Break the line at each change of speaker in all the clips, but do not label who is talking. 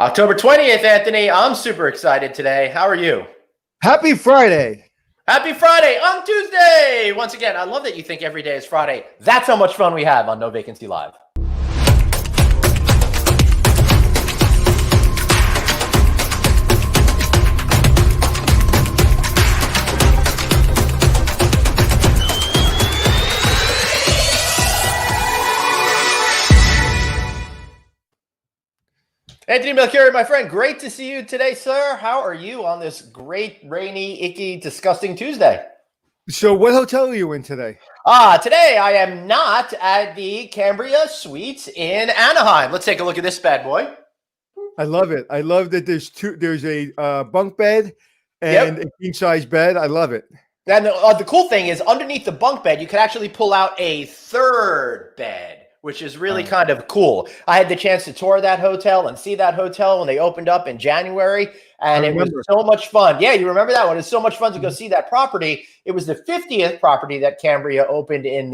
October 20th, Anthony. I'm super excited today. How are you?
Happy Friday.
Happy Friday on Tuesday. Once again, I love that you think every day is Friday. That's how much fun we have on No Vacancy Live. Anthony Melchiori, my friend, great to see you today, sir. How are you on this great, rainy, icky, disgusting Tuesday?
So what hotel are you in today?
Today I am not at the Cambria Suites in Anaheim. Let's take a look at this bad boy.
I love it. I love that there's a bunk bed and a king size bed. I love it.
And the cool thing is underneath the bunk bed, you can actually pull out a third bed, which is really kind of cool. I had the chance to tour that hotel and see that hotel when they opened up in January, and it was so much fun. Yeah, you remember that one? It's so much fun to go see that property. It was the 50th property that Cambria opened in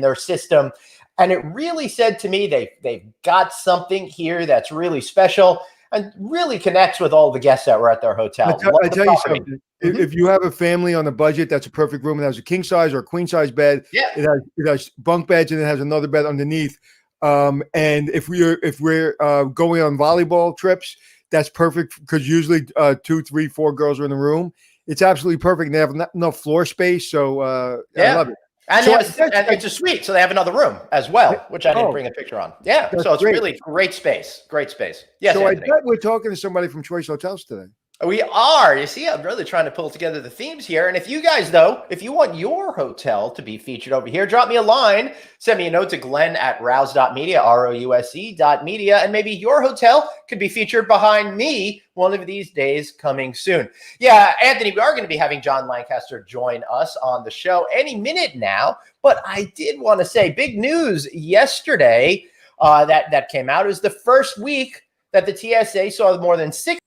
their system, and it really said to me they've got something here that's really special and really connects with all the guests that were at their hotel.
I tell you something. If you have a family on a budget, that's a perfect room. It has a king size or a queen size bed.
Yeah.
It has bunk beds and it has another bed underneath. And if we're going on volleyball trips, that's perfect because usually 2, 3, 4 girls are in the room. It's absolutely perfect. And they have enough floor space. So I love it.
And, and it's a suite, so they have another room as well, which I didn't bring a picture on. Yeah, so it's really great space. Great space. Yes,
so
Anthony.
I bet we're talking to somebody from Choice Hotels today.
We are. You see, I'm really trying to pull together the themes here. And if you guys, though, if you want your hotel to be featured over here, drop me a line. Send me a note to Glenn@rouse.media, ROUSE.media, and maybe your hotel could be featured behind me one of these days coming soon. Yeah, Anthony, we are going to be having John Lancaster join us on the show any minute now. But I did want to say big news yesterday that came out. It was the first week that the TSA saw more than 6.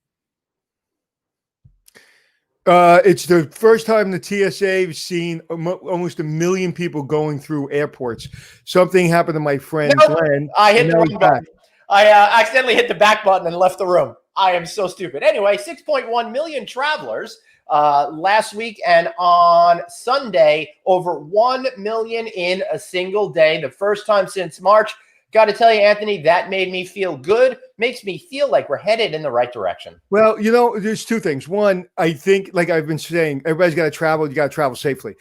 It's the first time the TSA has seen almost 1 million people going through airports. Something happened to my friend Glenn.
I hit the wrong button. I accidentally hit the back button and left the room. I am so stupid. Anyway, 6.1 million travelers last week, and on Sunday, over 1 million in a single day. The first time since March. Got to tell you, Anthony, that made me feel good. Makes me feel like we're headed in the right direction.
Well, there's two things. One, I think, like I've been saying, everybody's got to travel. You got to travel safely.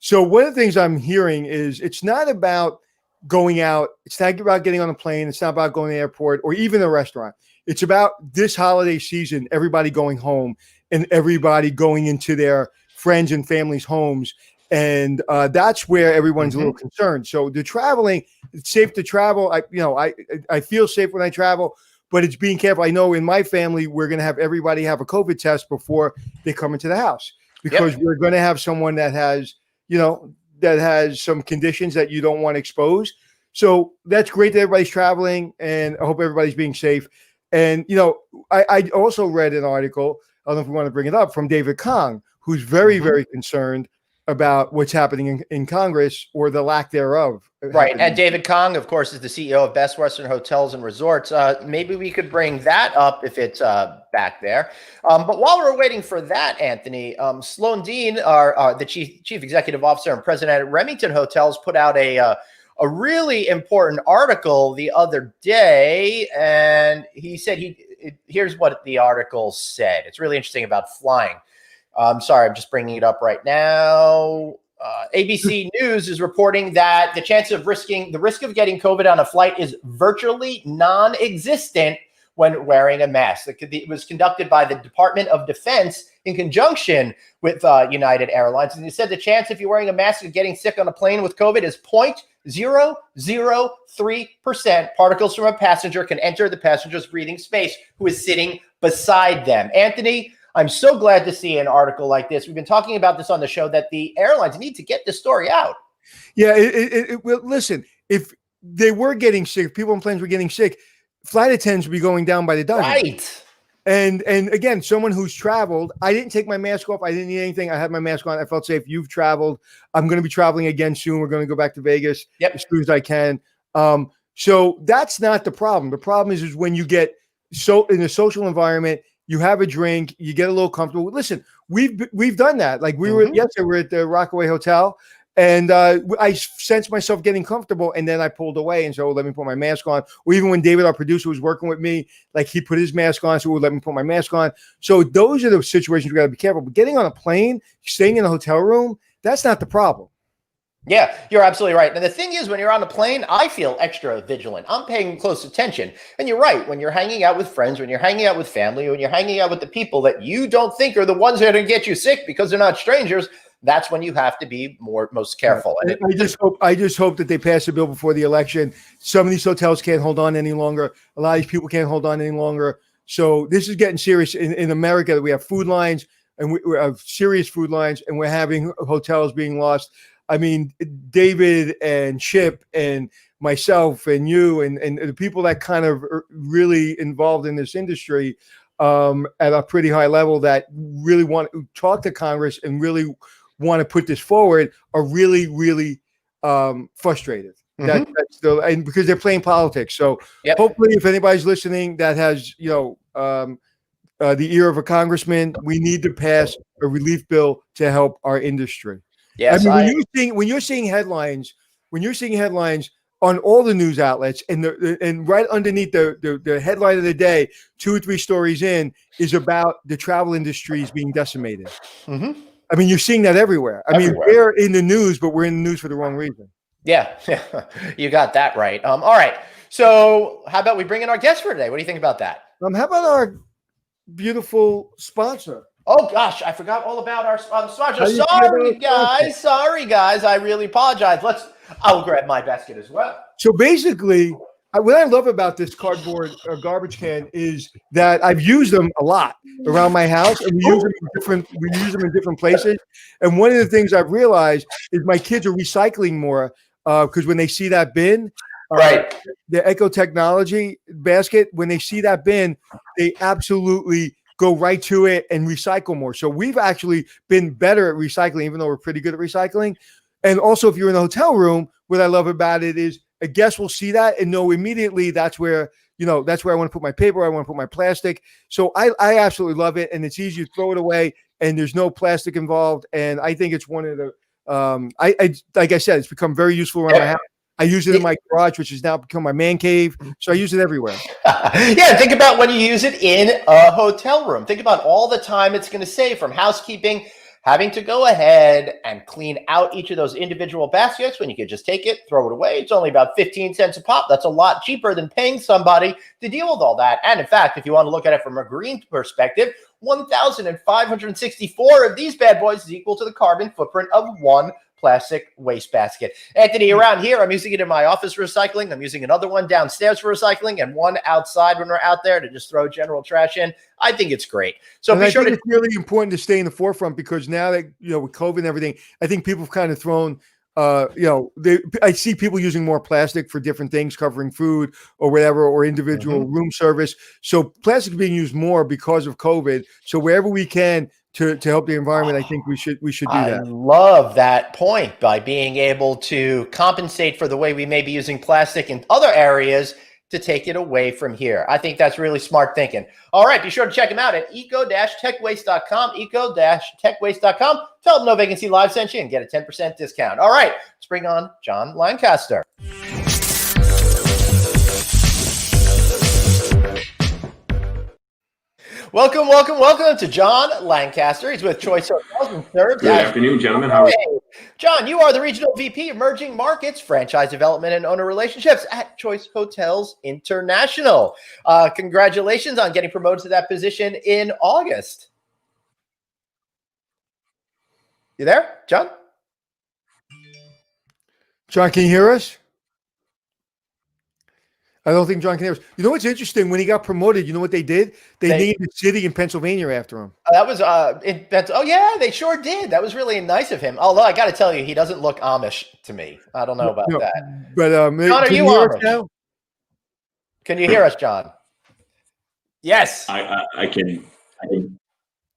So one of the things I'm hearing is it's not about going out. It's not about getting on a plane. It's not about going to the airport or even a restaurant. It's about this holiday season, everybody going home and everybody going into their friends and families' homes. And that's where everyone's a little concerned. So the traveling, it's safe to travel. I feel safe when I travel, but it's being careful. I know in my family, we're going to have everybody have a COVID test before they come into the house because we're going to have someone that has, that has some conditions that you don't want to expose. So that's great that everybody's traveling, and I hope everybody's being safe. And, I also read an article, I don't know if we want to bring it up, from David Kong, who's very, very concerned about what's happening in Congress or the lack thereof.
Right. And David Kong, of course, is the CEO of Best Western Hotels and Resorts. Maybe we could bring that up if it's back there. But while we're waiting for that, Anthony, Sloan Dean, the chief executive officer and president at Remington Hotels, put out a really important article the other day. And he said, here's what the article said. It's really interesting about flying. I'm sorry, I'm just bringing it up right now. ABC News is reporting that the chance of the risk of getting COVID on a flight is virtually non-existent when wearing a mask. It was conducted by the Department of Defense in conjunction with United Airlines. And they said the chance if you're wearing a mask of getting sick on a plane with COVID is 0.003%. Particles from a passenger can enter the passenger's breathing space who is sitting beside them. Anthony, I'm so glad to see an article like this. We've been talking about this on the show that the airlines need to get this story out.
Yeah, well, listen, if they were getting sick, if people on planes were getting sick, flight attendants would be going down by the dozen.
Right.
And again, someone who's traveled, I didn't take my mask off. I didn't need anything. I had my mask on. I felt safe. You've traveled. I'm going to be traveling again soon. We're going to go back to Vegas as soon as I can. So that's not the problem. The problem is when you get so in a social environment, you have a drink, you get a little comfortable. Listen, we've done that. Like we were yesterday, we're at the Rockaway Hotel, and I sensed myself getting comfortable, and then I pulled away and said, "Oh, let me put my mask on." Or even when David, our producer, was working with me, like he put his mask on, so let me put my mask on. So those are the situations we got to be careful. But getting on a plane, staying in a hotel room, that's not the problem.
Yeah, you're absolutely right. And the thing is, when you're on a plane, I feel extra vigilant. I'm paying close attention. And you're right. When you're hanging out with friends, when you're hanging out with family, when you're hanging out with the people that you don't think are the ones that are going to get you sick because they're not strangers, that's when you have to be most careful.
And I just hope that they pass a bill before the election. Some of these hotels can't hold on any longer. A lot of these people can't hold on any longer. So this is getting serious in America. We have food lines, and we have serious food lines, and we're having hotels being lost. I mean, David and Chip and myself and you and the people that kind of are really involved in this industry at a pretty high level that really want to talk to Congress and really want to put this forward are really, really frustrated. That's and because they're playing politics. So hopefully, if anybody's listening that has, the ear of a congressman, we need to pass a relief bill to help our industry.
Yes,
I mean, when you're seeing headlines on all the news outlets, and right underneath the headline of the day, 2 or 3 stories in, is about the travel industries being decimated. I mean, you're seeing that everywhere. I mean, we're in the news, but we're in the news for the wrong reason.
Yeah, you got that right. All right. So how about we bring in our guest for today? What do you think about that?
How about our beautiful sponsor?
Oh gosh, I forgot all about our sponsor. Sorry guys. I really apologize. I'll grab my basket as well.
So basically, what I love about this cardboard garbage can is that I've used them a lot around my house, and we use them in different places. And one of the things I've realized is my kids are recycling more because when they see that bin, the Eco Technology basket, when they see that bin, they absolutely go right to it and recycle more. So we've actually been better at recycling, even though we're pretty good at recycling. And also, if you're in a hotel room, what I love about it is a guest will see that and know immediately that's where I want to put my paper, I want to put my plastic. So I absolutely love it, and it's easy to throw it away, and there's no plastic involved. And I think it's one of the like I said, it's become very useful around my house. I use it in my garage, which has now become my man cave. So I use it everywhere.
Yeah, think about when you use it in a hotel room. Think about all the time it's going to save from housekeeping, having to go ahead and clean out each of those individual baskets when you could just take it, throw it away. It's only about 15 cents a pop. That's a lot cheaper than paying somebody to deal with all that. And in fact, if you want to look at it from a green perspective, 1,564 of these bad boys is equal to the carbon footprint of one plastic wastebasket. Anthony, around here, I'm using it in my office for recycling. I'm using another one downstairs for recycling and one outside when we're out there to just throw general trash in. I think it's great. So
be sure it's really important to stay in the forefront because now that, with COVID and everything, I think people have kind of thrown, I see people using more plastic for different things, covering food or whatever, or individual room service. So plastic is being used more because of COVID. So wherever we can, to help the environment, I think we should do that.
I love that point. By being able to compensate for the way we may be using plastic in other areas to take it away from here. I think that's really smart thinking. All right, be sure to check them out at eco-techwaste.com, eco-techwaste.com. Tell them No Vacancy Live sent you and get a 10% discount. All right, let's bring on John Lancaster. Welcome to John Lancaster. He's with Choice Hotels and serves.
Good afternoon, gentlemen. How are you?
John, you are the Regional VP, Emerging Markets, Franchise Development, and Owner Relationships at Choice Hotels International. Congratulations on getting promoted to that position in August. You there, John?
John, can you hear us? I don't think John can hear us. You know what's interesting? When he got promoted, you know what they did? They named a city in Pennsylvania after him.
That was they sure did. That was really nice of him. Although I got to tell you, he doesn't look Amish to me. I don't know about that.
But
John, are you Amish now? Can you hear us, John? Yes,
I can.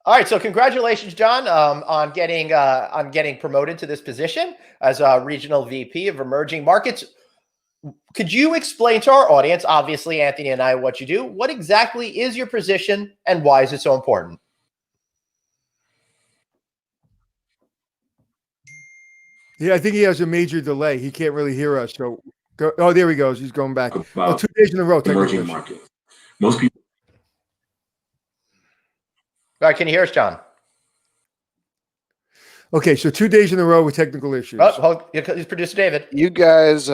All right, so congratulations, John, on getting promoted to this position as a Regional VP of Emerging Markets. Could you explain to our audience, obviously, Anthony and I, what you do? What exactly is your position and why is it so important?
Yeah, I think he has a major delay. He can't really hear us. So, oh, there he goes. He's going back. Oh, 2 days in a row.
Emerging markets. Most people.
All right, can you hear us, John?
Okay, so 2 days in a row with technical issues.
He's producer David.
You guys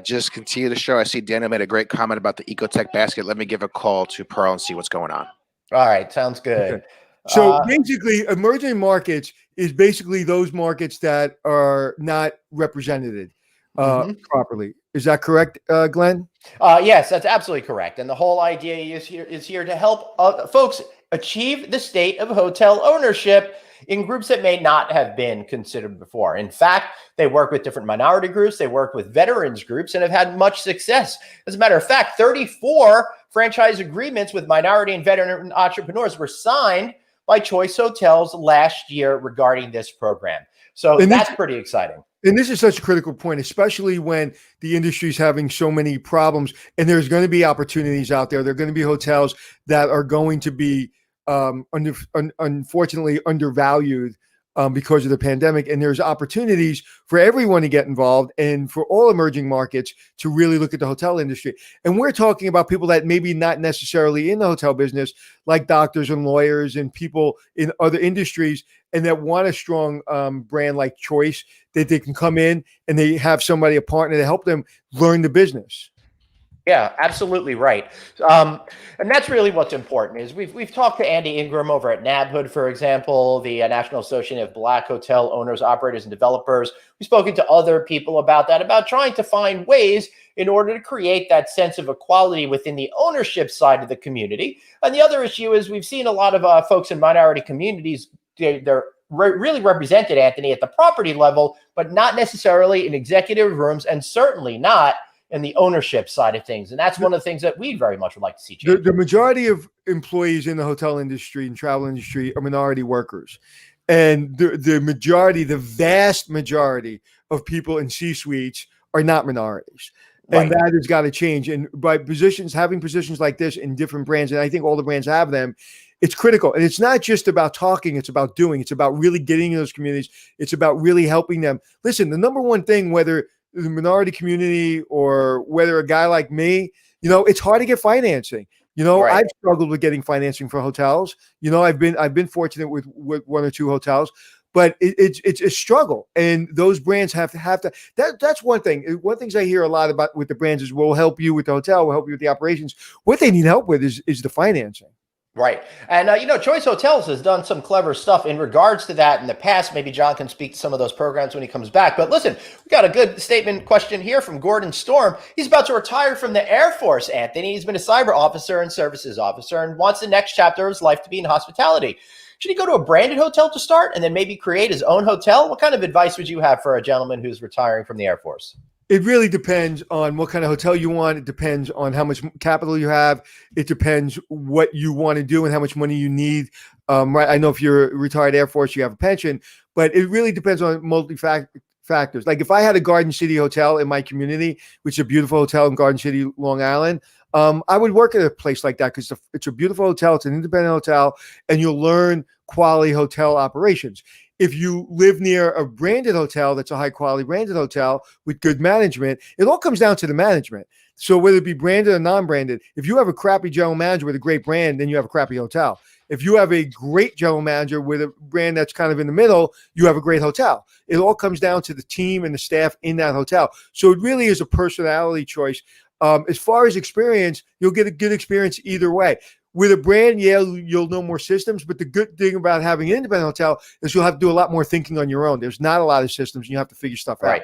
just continue the show. I see Daniel made a great comment about the Ecotech basket. Let me give a call to Pearl and see what's going on.
All right, sounds good.
Okay. So basically, emerging markets is basically those markets that are not represented properly. Is that correct, Glenn?
Yes, that's absolutely correct. And the whole idea is here to help folks achieve the state of hotel ownership in groups that may not have been considered before. In fact, they work with different minority groups, they work with veterans groups, and have had much success. As a matter of fact, 34 franchise agreements with minority and veteran entrepreneurs were signed by Choice Hotels last year regarding this program. So that's pretty exciting.
And this is such a critical point, especially when the industry is having so many problems, and there's going to be opportunities out there. There are going to be hotels that are going to be unfortunately undervalued because of the pandemic. And there's opportunities for everyone to get involved and for all emerging markets to really look at the hotel industry. And we're talking about people that maybe not necessarily in the hotel business, like doctors and lawyers and people in other industries, and that want a strong brand like Choice, that they can come in and they have somebody, a partner, to help them learn the business.
Yeah, absolutely right. And that's really what's important is we've talked to Andy Ingram over at NABHOOD, for example, the National Association of Black Hotel Owners, Operators, and Developers. We've spoken to other people about that, about trying to find ways in order to create that sense of equality within the ownership side of the community. And the other issue is we've seen a lot of folks in minority communities, they're really represented, Anthony, at the property level, but not necessarily in executive rooms, and certainly not in the ownership side of things. And that's one of the things that we very much would like to see change.
The majority of employees in the hotel industry and travel industry are minority workers. And the vast majority of people in C-suites are not minorities. And that has got to change. And by having positions like this in different brands, and I think all the brands have them, it's critical. And it's not just about talking, it's about doing. It's about really getting in those communities. It's about really helping them. Listen, the number one thing, whether the minority community or whether a guy like me, it's hard to get financing. I've struggled with getting financing for hotels. I've been fortunate with one or two hotels, but it's a struggle. And those brands have to. That's one thing. One of the things I hear a lot about with the brands is, we'll help you with the hotel, we'll help you with the operations. What they need help with is the financing.
Right. And, Choice Hotels has done some clever stuff in regards to that in the past. Maybe John can speak to some of those programs when he comes back. But listen, we got a good statement question here from Gordon Storm. He's about to retire from the Air Force, Anthony. He's been a cyber officer and services officer and wants the next chapter of his life to be in hospitality. Should he go to a branded hotel to start and then maybe create his own hotel? What kind of advice would you have for a gentleman who's retiring from the Air Force?
It really depends on what kind of hotel you want. It depends on how much capital you have. It depends what you want to do and how much money you need. Right? I know if you're a retired Air Force, you have a pension, but it really depends on factors. Like if I had a Garden City hotel in my community, which is a beautiful hotel in Garden City, Long Island, I would work at a place like that because it's a beautiful hotel. It's an independent hotel, and you'll learn quality hotel operations. If you live near a branded hotel, that's a high quality branded hotel with good management, it all comes down to the management. So whether it be branded or non-branded, if you have a crappy general manager with a great brand, then you have a crappy hotel. If you have a great general manager with a brand that's kind of in the middle, you have a great hotel. It all comes down to the team and the staff in that hotel. So it really is a personality choice. As far as experience, you'll get a good experience either way. With a brand, you'll know more systems, but the good thing about having an independent hotel is you'll have to do a lot more thinking on your own. There's not a lot of systems, and you have to figure stuff out.
Right.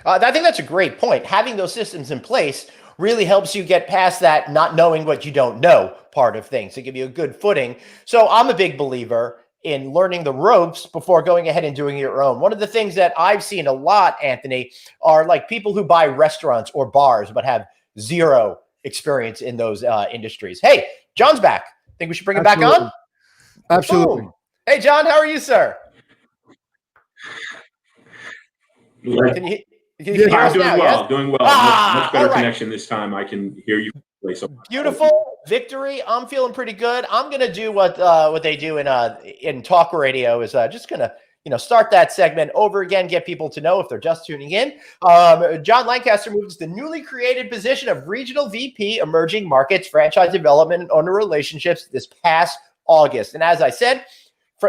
I think that's a great point. Having those systems in place really helps you get past that not knowing what you don't know part of things, to give you a good footing. So I'm a big believer in learning the ropes before going ahead and doing your own. One of the things that I've seen a lot, Anthony, are like people who buy restaurants or bars but have zero experience in those industries. Hey, John's back. Think we should bring him back on?
Absolutely.
Boom. Hey, John, how are you, sir? Can you Can you hear
I'm
us
doing
now?
well,
Yes?
doing well.
Ah,
Much better
all right.
connection this time. I can hear you. So
Beautiful victory. I'm feeling pretty good. I'm gonna do what they do in talk radio is just gonna start that segment over again, get people to know if they're just tuning in. John Lancaster moved to the newly created position of Regional VP Emerging Markets, Franchise Development, and Owner Relationships this past August. And as I said,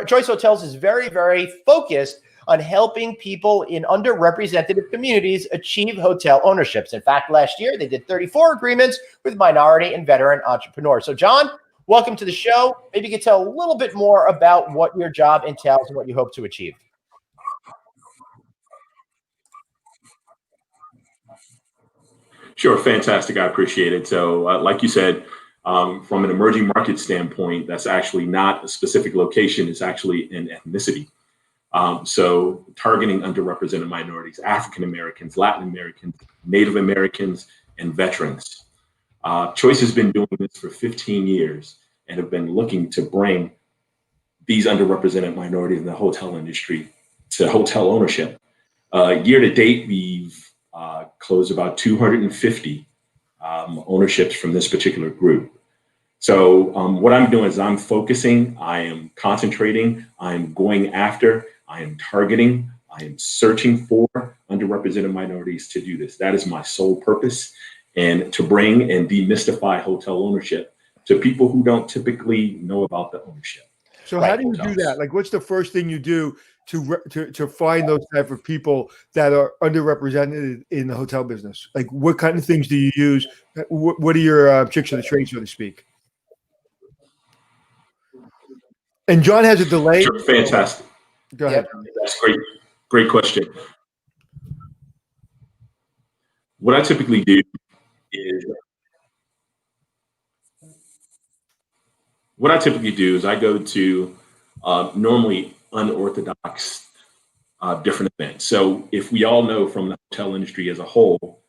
Choice Hotels is very, very focused on helping people in underrepresented communities achieve hotel ownerships. In fact, last year they did 34 agreements with minority and veteran entrepreneurs. So, John, welcome to the show. Maybe you could tell a little bit more about what your job entails and what you hope to achieve.
Sure, fantastic. I appreciate it. So, like you said, from an emerging market standpoint, that's actually not a specific location, it's actually an ethnicity. So targeting underrepresented minorities, African Americans, Latin Americans, Native Americans, and veterans. Choice has been doing this for 15 years and have been looking to bring these underrepresented minorities in the hotel industry to hotel ownership. Year to date, we've closed about 250 ownerships from this particular group. So what I'm doing is I'm focusing, I am concentrating, I'm going after, I am targeting, I am searching for underrepresented minorities to do this. That is my sole purpose, and to bring and demystify hotel ownership to people who don't typically know about the ownership.
So how do you do that? Like, what's the first thing you do to find those type of people that are underrepresented in the hotel business? Like, what kind of things do you use? What are your tricks of the trade, so to speak? And John has a delay.
Sure, fantastic.
Go ahead.
That's great. Great question. What I typically do is I go to normally unorthodox different events. So if we all know from the hotel industry as a whole,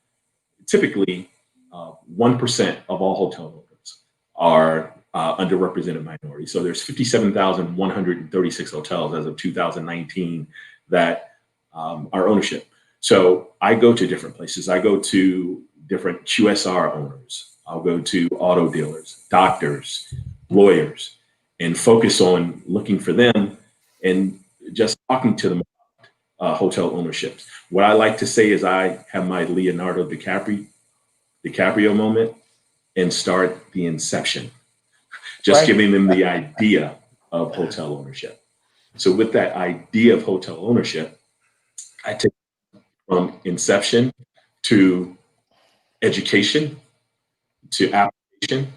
typically 1% of all hotel owners are underrepresented minorities. So there's 57,136 hotels as of 2019 that are ownership. So I go to different places. I go to different QSR owners. I'll go to auto dealers, doctors, lawyers, and focus on looking for them and just talking to them about hotel ownerships. What I like to say is I have my Leonardo DiCaprio moment and start the inception, just giving them the idea of hotel ownership. So with that idea of hotel ownership, I take from inception to education, to application,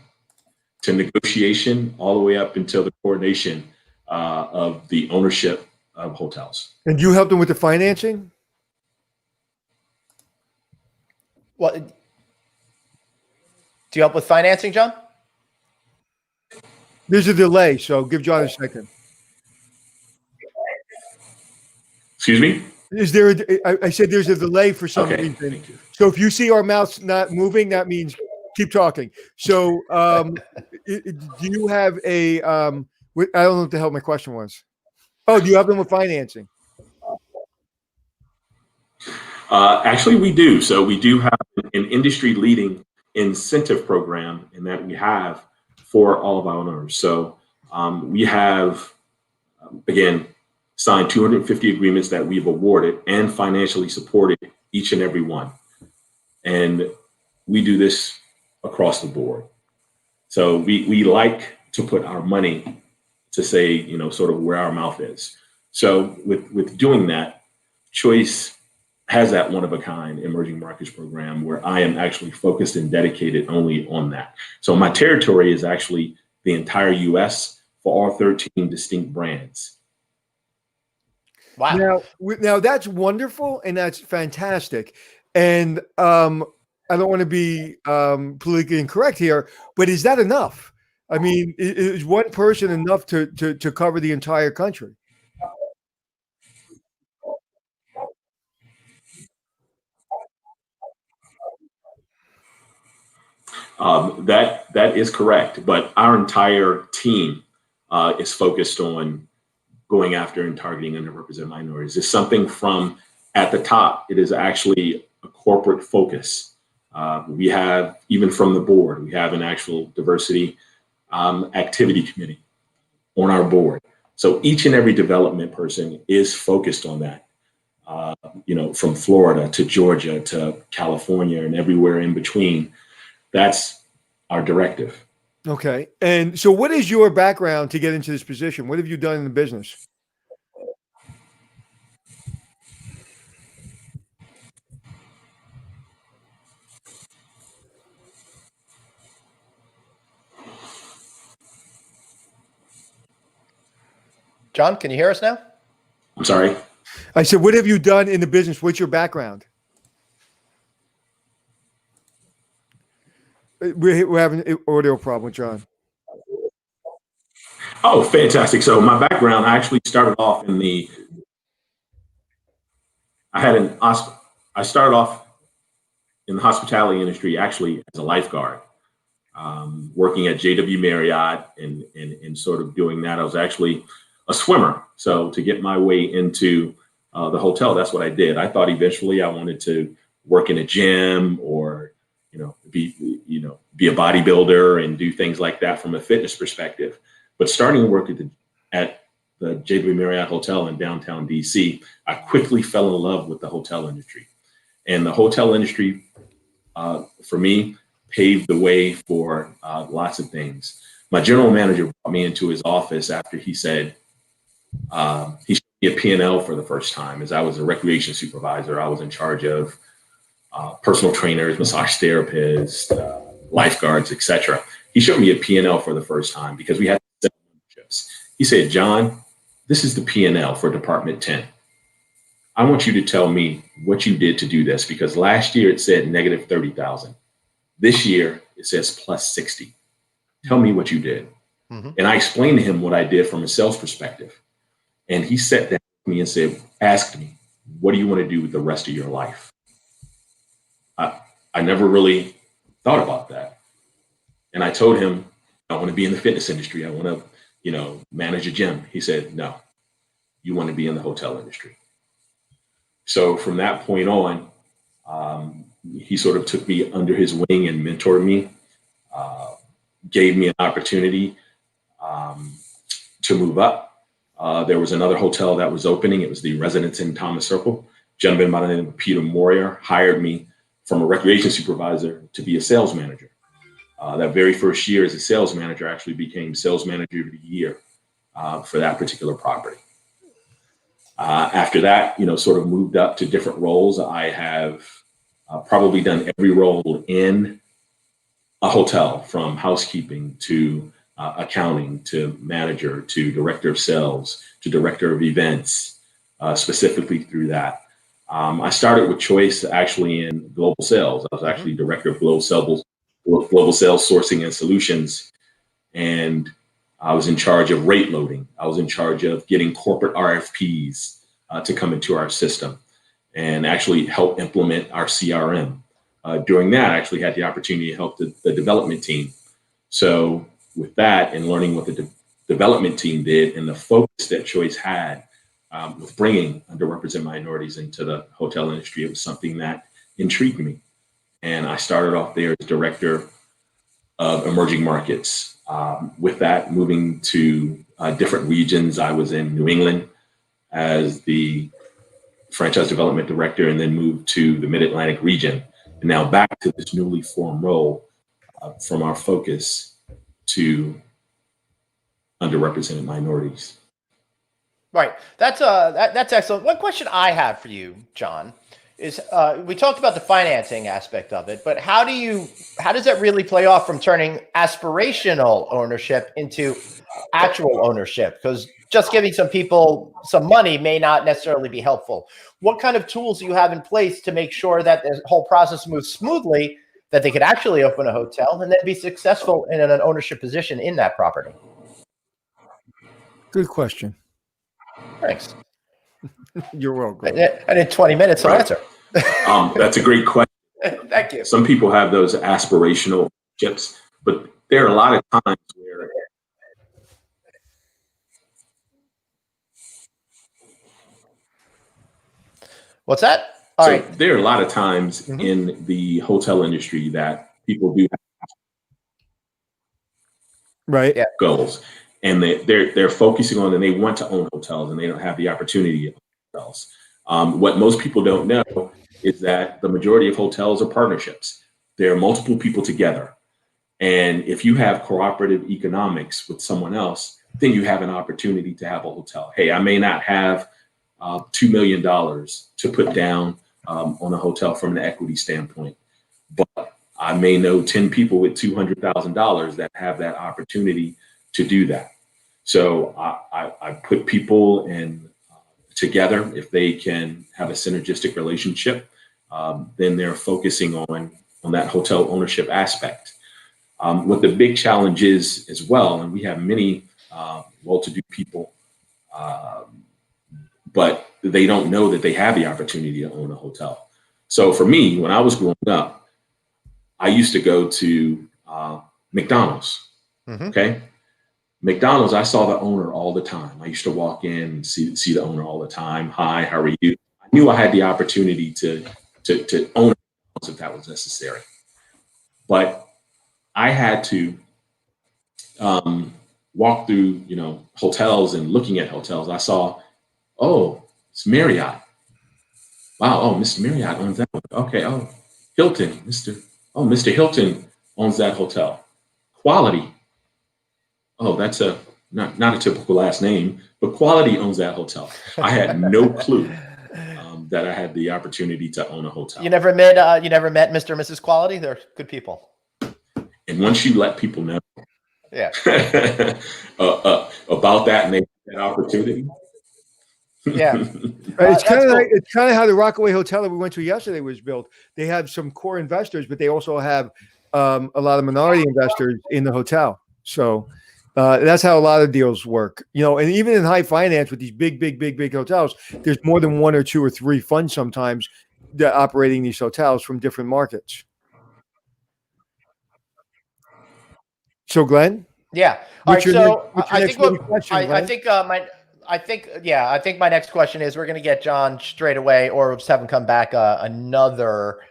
to negotiation, all the way up until the coordination of the ownership of hotels.
And you help them with the financing?
Well, do you help with financing, John?
There's a delay, so give John a second.
Excuse me?
Is there? I said there's a delay for some reason.
Thank you.
So if you see our mouths not moving, that means keep talking. So do you have a? I don't know what the hell my question was. Oh, do you have them with financing?
Actually, we do. So we do have an industry-leading incentive program, in that we have for all of our owners. So we have, again, signed 250 agreements that we've awarded and financially supported each and every one. And we do this across the board. So we like to put our money to say, sort of where our mouth is. So with doing that, Choice has that one-of-a-kind emerging markets program where I am actually focused and dedicated only on that. So my territory is actually the entire U.S. for all 13 distinct brands.
Wow. Now that's wonderful and that's fantastic. And I don't want to be politically incorrect here, but is that enough? I mean, is one person enough to cover the entire country?
That is correct, but our entire team is focused on going after and targeting underrepresented minorities. It's something from at the top, it is actually a corporate focus. We have, even from the board, we have an actual diversity activity committee on our board. So each and every development person is focused on that. From Florida to Georgia to California and everywhere in between. That's our directive.
Okay. And so what is your background to get into this position? What have you done in the business?
John, can you hear us now?
I'm sorry.
I said, what have you done in the business? What's your background? We're having an audio problem with John.
Oh, fantastic. So my background, I actually started off I started off in the hospitality industry, actually as a lifeguard, working at JW Marriott and sort of doing that. I was actually a swimmer. So to get my way into the hotel, that's what I did. I thought eventually I wanted to work in a gym or, be a bodybuilder and do things like that from a fitness perspective. But starting to work at the JW Marriott Hotel in downtown DC, I quickly fell in love with the hotel industry. And the hotel industry, for me, paved the way for lots of things. My general manager brought me into his office after he said, he showed me a P&L for the first time. As I was a recreation supervisor, I was in charge of personal trainers, massage therapists, lifeguards, etc. He showed me a P&L for the first time because we had memberships. He said, John, this is the P&L for Department 10. I want you to tell me what you did to do this, because last year it said negative 30,000. This year it says plus 60. Tell me what you did. Mm-hmm. And I explained to him what I did from a sales perspective. And he sat down with me and asked me, what do you want to do with the rest of your life? I never really thought about that. And I told him, I want to be in the fitness industry. I want to, manage a gym. He said, no, you want to be in the hotel industry. So from that point on, he sort of took me under his wing and mentored me, gave me an opportunity to move up. There was another hotel that was opening. It was the Residence Inn Thomas Circle. A gentleman by the name of Peter Moyer hired me from a recreation supervisor to be a sales manager. That very first year as a sales manager, I actually became sales manager of the year for that particular property. After that, sort of moved up to different roles. I have probably done every role in a hotel, from housekeeping to accounting to manager to director of sales to director of events, specifically through that. I started with Choice actually in global sales. I was actually director of global sales sourcing and solutions. And I was in charge of rate loading. I was in charge of getting corporate RFPs to come into our system and actually help implement our CRM. During that, I actually had the opportunity to help the development team. So with that and learning what the development team did and the focus that Choice had with bringing underrepresented minorities into the hotel industry, it was something that intrigued me. And I started off there as director of emerging markets. With that, moving to different regions, I was in New England as the franchise development director, and then moved to the Mid-Atlantic region. And now back to this newly formed role from our focus to underrepresented minorities.
Right. That's excellent. One question I have for you, John, is we talked about the financing aspect of it, but how does that really play off from turning aspirational ownership into actual ownership? Because just giving some people some money may not necessarily be helpful. What kind of tools do you have in place to make sure that the whole process moves smoothly, that they could actually open a hotel and then be successful in an ownership position in that property?
Good question.
Thanks.
You're welcome.
And in 20 minutes, I'll answer.
That's a great question.
Thank you.
Some people have those aspirational chips, but there are a lot of times where
What's that? All
So
right.
there are a lot of times
Mhm.
in the hotel industry that people do have
Right.
Yeah.
goals, and they're focusing on and they want to own hotels and they don't have the opportunity to own hotels. What most people don't know is that the majority of hotels are partnerships. There are multiple people together, and if you have cooperative economics with someone else, then you have an opportunity to have a hotel. Hey, I may not have $2 million to put down on a hotel from an equity standpoint, but I may know 10 people with $200,000 that have that opportunity to do that. So I put people in together. If they can have a synergistic relationship, then they're focusing on that hotel ownership aspect. What the big challenge is as well, and we have many well-to-do people, but they don't know that they have the opportunity to own a hotel. So for me, when I was growing up, I used to go to McDonald's.
Mhm.
Okay, McDonald's. I saw the owner all the time. I used to walk in and see the owner all the time. Hi, how are you? I knew I had the opportunity to own it if that was necessary, but I had to walk through hotels and looking at hotels. I saw, oh, it's Marriott. Wow, oh, Mr. Marriott owns that one. Okay, oh, Hilton, Mr. Hilton owns that hotel. Quality. Oh, that's not a typical last name, but Quality owns that hotel. I had no clue that I had the opportunity to own a hotel.
You never met Mr. and Mrs. Quality? They're good people.
And once you let people know
Yeah.
about that and they have that opportunity,
Yeah.
It's
That's cool.
it's kind of how the Rockaway Hotel that we went to yesterday was built. They have some core investors, but they also have a lot of minority investors in the hotel. So that's how a lot of deals work, and even in high finance with these big hotels, there's more than one or two or three funds sometimes that operating these hotels from different markets. So Glenn,
Yeah. All right.
what's your
So
what's your
I
next
think what
question,
I
Glenn?
think I think my next question is we're going to get John straight away, or we'll just have him come back another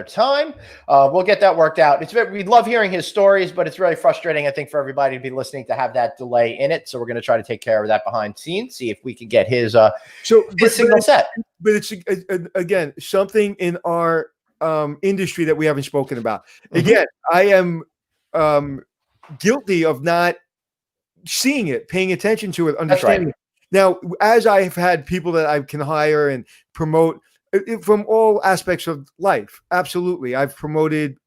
time. We'll get that worked out. We love hearing his stories, but it's really frustrating, I think, for everybody to be listening to have that delay in it. So we're going to try to take care of that behind scenes, see if we can get his signal set.
But it's again something in our industry that we haven't spoken about. Again, I am guilty of not seeing it, paying attention to it, understanding it. Now, as I've had people that I can hire and promote from all aspects of life, absolutely, I've promoted,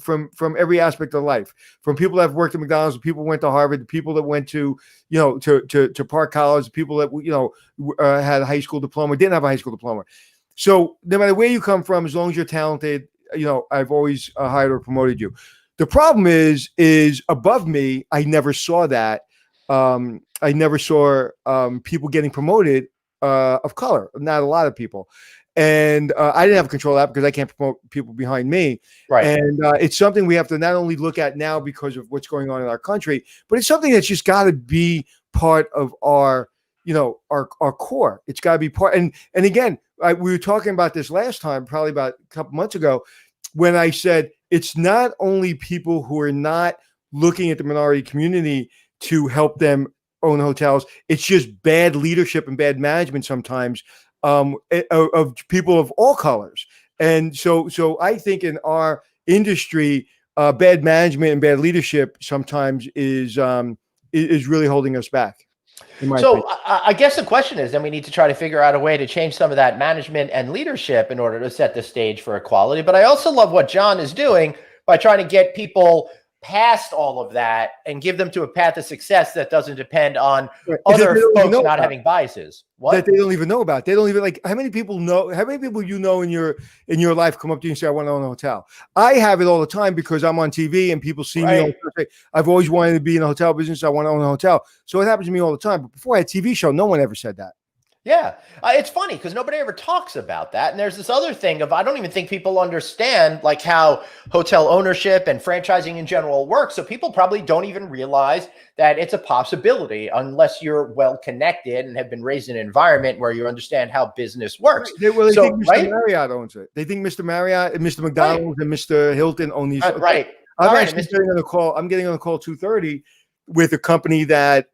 from every aspect of life, from people that have worked at McDonald's, people who went to Harvard, the people that went to, to Park College, the people that, had a high school diploma, didn't have a high school diploma. So no matter where you come from, as long as you're talented, I've always hired or promoted you. The problem is above me, I never saw that. I never saw people getting promoted of color, not a lot of people. And I didn't have control of that because I can't promote people behind me.
Right.
And it's something we have to not only look at now because of what's going on in our country, but it's something that's just got to be part of our, our core. It's got to be part. And again, we were talking about this last time, probably about a couple months ago, when I said it's not only people who are not looking at the minority community to help them own hotels. It's just bad leadership and bad management sometimes of people of all colors. And so I think in our industry, bad management and bad leadership sometimes is really holding us back.
So I guess the question is, then we need to try to figure out a way to change some of that management and leadership in order to set the stage for equality. But I also love what John is doing by trying to get people past all of that and give them to a path of success that doesn't depend on other folks not having biases.
That they don't even know about. They don't even how many people in your life come up to you and say, I want to own a hotel. I have it all the time because I'm on TV and people see me. I've always wanted to be in the hotel business. I want to own a hotel. So it happens to me all the time. But before I had a TV show, no one ever said that.
Yeah, it's funny because nobody ever talks about that. And there's this other thing of I don't even think people understand like how hotel ownership and franchising in general works. So people probably don't even realize that it's a possibility unless you're well connected and have been raised in an environment where you understand how business works.
Well, they
So,
think Mr.
right,
Marriott owns it. They think Mr. Marriott and Mr.
right,
McDonald's and Mr. Hilton own these.
right.
I'm
All right,
actually getting on a call. I'm getting on a call 2:30 with a company that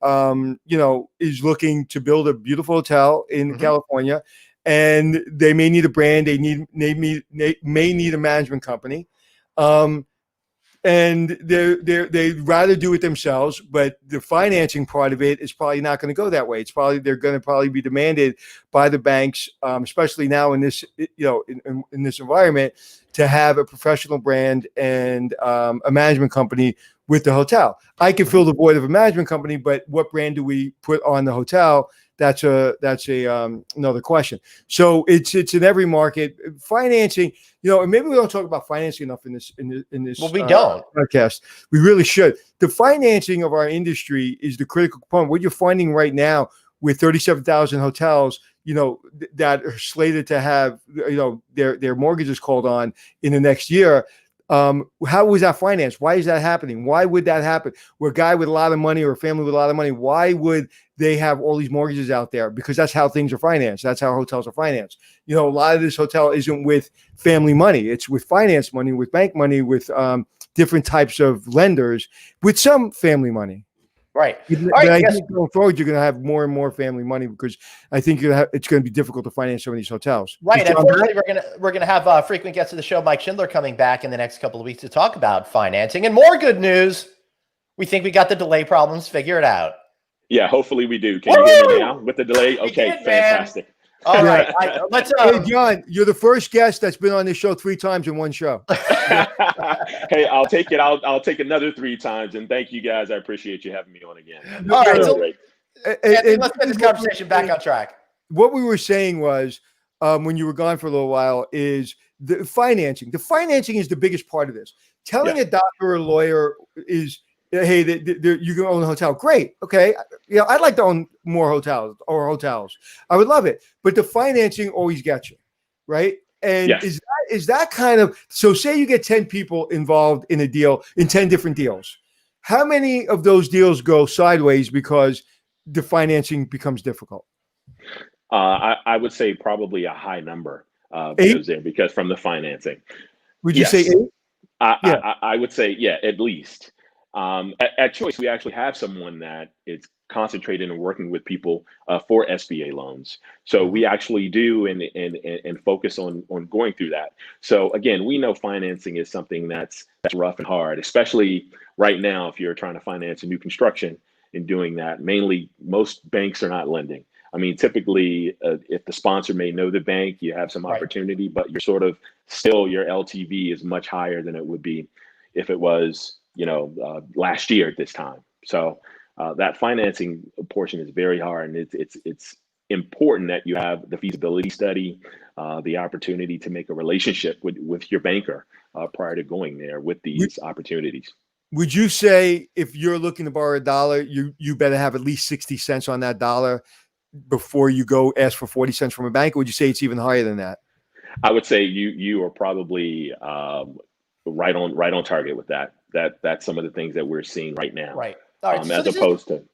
is looking to build a beautiful hotel in California, and they may need a brand. They may need a management company. And they'd rather do it themselves, but the financing part of it is probably not going to go that way. It's probably they're going to probably be demanded by the banks, especially now in this in this environment, to have a professional brand and a management company with the hotel. I can fill the void of a management company, but what brand do we put on the hotel? That's another question. So it's in every market. Financing, and maybe we don't talk about financing enough in this.
Well, we don't.
Podcast. We really should. The financing of our industry is the critical component. What you're finding right now with 37,000 hotels, that are slated to have, their mortgages called on in the next year. How was that financed? Why is that happening? Why would that happen? Where a guy with a lot of money or a family with a lot of money, why would they have all these mortgages out there? Because that's how things are financed. That's how hotels are financed. A lot of this hotel isn't with family money. It's with finance money, with bank money, with different types of lenders, with some family money.
Right.
But I think going forward, you're going to have more and more family money because I think it's going to be difficult to finance some of these hotels.
Right. Unfortunately, we're gonna have frequent guests of the show, Mike Schindler, coming back in the next couple of weeks to talk about financing. And more good news, we think we got the delay problems figured out.
Yeah, hopefully we do. Can you hear me now with the delay? Okay,
did,
fantastic.
All right. Let's.
Hey, John, you're the first guest that's been on this show 3 times in one show.
Hey, I'll take it. I'll take another 3 times. And thank you guys. I appreciate you having me on again.
All right. So,
great.
let's get this conversation back on track.
What we were saying was, when you were gone for a little while, is the financing. The financing is the biggest part of this. Telling a doctor or a lawyer is, hey, you can own a hotel. Great. Okay. I'd like to own more hotels. I would love it. But the financing always gets you, right? And is that kind of, so say you get 10 people involved in a deal, in 10 different deals. How many of those deals go sideways because the financing becomes difficult?
I would say probably a high number goes there because from the financing.
Would you say 8?
I would say, at least. At Choice, we actually have someone that is concentrated in working with people for SBA loans. So we actually do and focus on going through that. So again, we know financing is something that's rough and hard, especially right now if you're trying to finance a new construction and doing that. Mainly, most banks are not lending. I mean, typically, if the sponsor may know the bank, you have some opportunity, but you're sort of still your LTV is much higher than it would be if it was last year at this time. So that financing portion is very hard, and it's important that you have the feasibility study, the opportunity to make a relationship with your banker prior to going there with these opportunities.
Would you say if you're looking to borrow $1, you better have at least 60 cents on that dollar before you go ask for 40 cents from a bank? Or would you say it's even higher than that?
I would say you are probably right on target with that. That's some of the things that we're seeing right now.
Right. All right.
As opposed to.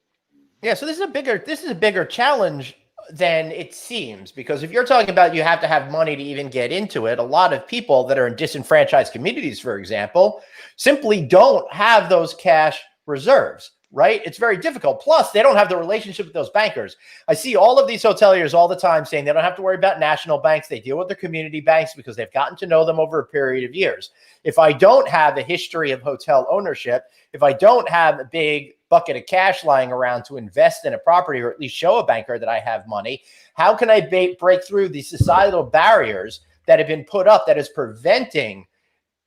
Yeah. So this is a bigger challenge than it seems, because if you're talking about you have to have money to even get into it, a lot of people that are in disenfranchised communities, for example, simply don't have those cash reserves. Right? It's very difficult. Plus, they don't have the relationship with those bankers. I see all of these hoteliers all the time saying they don't have to worry about national banks. They deal with their community banks because they've gotten to know them over a period of years. If I don't have a history of hotel ownership, if I don't have a big bucket of cash lying around to invest in a property or at least show a banker that I have money, how can I break through the societal barriers that have been put up that is preventing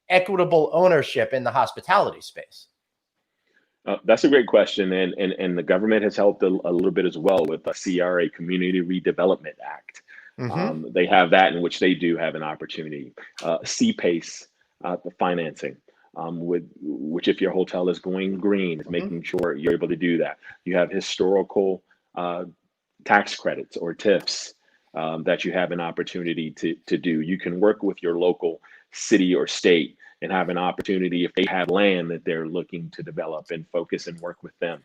equitable ownership in the hospitality space?
That's a great question, and the government has helped a little bit as well with the CRA, Community Redevelopment Act. They have that in which they do have an opportunity. CPACE, the financing, which if your hotel is going green, is making sure you're able to do that. You have historical tax credits or tips that you have an opportunity to do. You can work with your local city or state and have an opportunity if they have land that they're looking to develop and focus and work with them.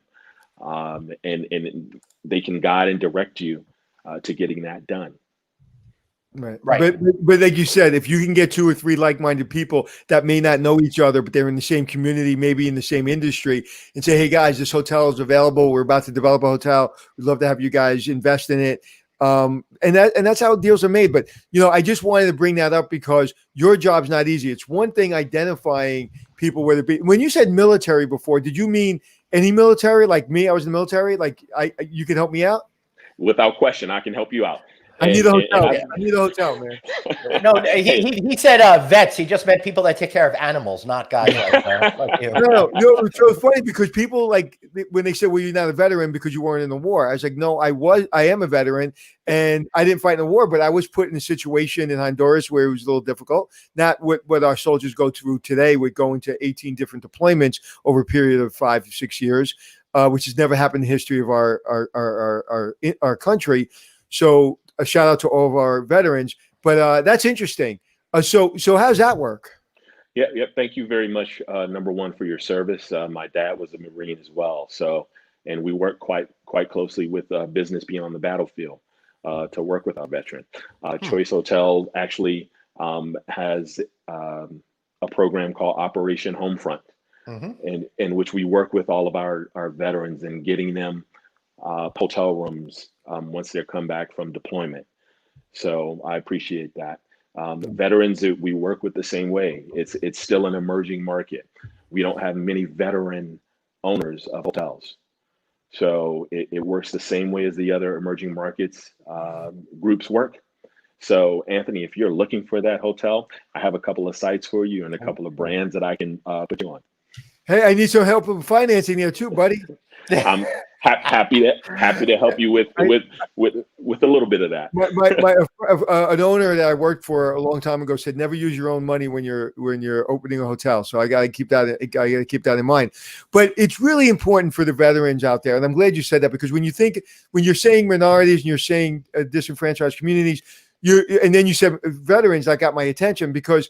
And they can guide and direct you to getting that done.
Right.
Right.
But like you said, if you can get 2 or 3 like-minded people that may not know each other, but they're in the same community, maybe in the same industry, and say, hey guys, this hotel is available. We're about to develop a hotel. We'd love to have you guys invest in it. And that's how deals are made. But I just wanted to bring that up because your job's not easy. It's one thing identifying people, whether it be when you said military before, did you mean any military? Like me, I was in the military. Like you can help me out?
Without question, I can help you out.
I need a hotel. I need a hotel, man.
No, he said vets. He just meant people that take care of animals, not guys like you.
No, it's so funny because people like when they say, well, you're not a veteran because you weren't in the war. I was like, no, I am a veteran and I didn't fight in the war, but I was put in a situation in Honduras where it was a little difficult. Not what our soldiers go through today with going to 18 different deployments over a period of 5 to 6 years, which has never happened in the history of our country. So a shout out to all of our veterans, but that's interesting. So how does that work?
Yeah. Thank you very much. Number one, for your service. My dad was a Marine as well. So, and we work quite closely with Business Beyond the Battlefield to work with our veteran. Choice Hotel actually has a program called Operation Homefront, in which we work with all of our veterans and getting them hotel rooms once they come back from deployment. So I appreciate that. Veterans that we work with the same way. It's still an emerging market. We don't have many veteran owners of hotels. So it works the same way as the other emerging markets groups work. So Anthony, if you're looking for that hotel, I have a couple of sites for you and a couple of brands that I can put you on.
Hey, I need some help with financing there too, buddy.
I'm happy to help you with a little bit of that.
An owner that I worked for a long time ago said, never use your own money when you're opening a hotel. So I got to keep that in mind. But it's really important for the veterans out there, and I'm glad you said that, because when you're saying minorities and you're saying disenfranchised communities, and then you said veterans, that got my attention because,